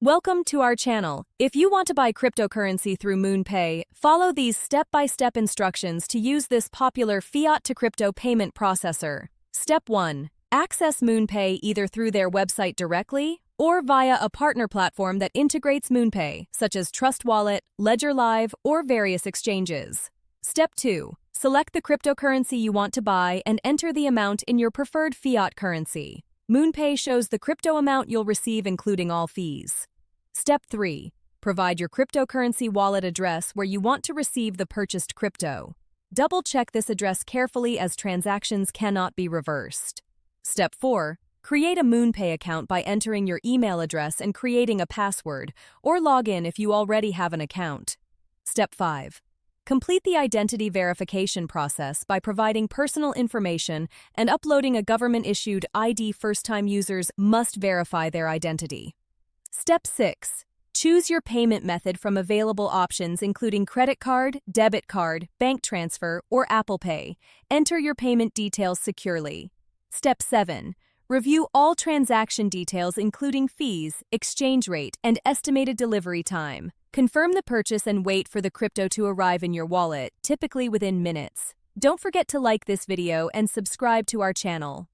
Welcome to our channel. If you want to buy cryptocurrency through MoonPay, follow these step-by-step instructions to use this popular fiat-to-crypto payment processor. Step 1. Access MoonPay either through their website directly or via a partner platform that integrates MoonPay, such as Trust Wallet, Ledger Live, or various exchanges. Step 2. Select the cryptocurrency you want to buy and enter the amount in your preferred fiat currency. MoonPay shows the crypto amount you'll receive including all fees. Step 3. Provide your cryptocurrency wallet address where you want to receive the purchased crypto. Double-check this address carefully as transactions cannot be reversed. Step 4. Create a MoonPay account by entering your email address and creating a password, or log in if you already have an account. Step 5. Complete the identity verification process by providing personal information and uploading a government-issued ID. First-time users must verify their identity. Step 6. Choose your payment method from available options including credit card, debit card, bank transfer, or Apple Pay. Enter your payment details securely. Step 7. Review all transaction details including fees, exchange rate, and estimated delivery time. Confirm the purchase and wait for the crypto to arrive in your wallet, typically within minutes. Don't forget to like this video and subscribe to our channel.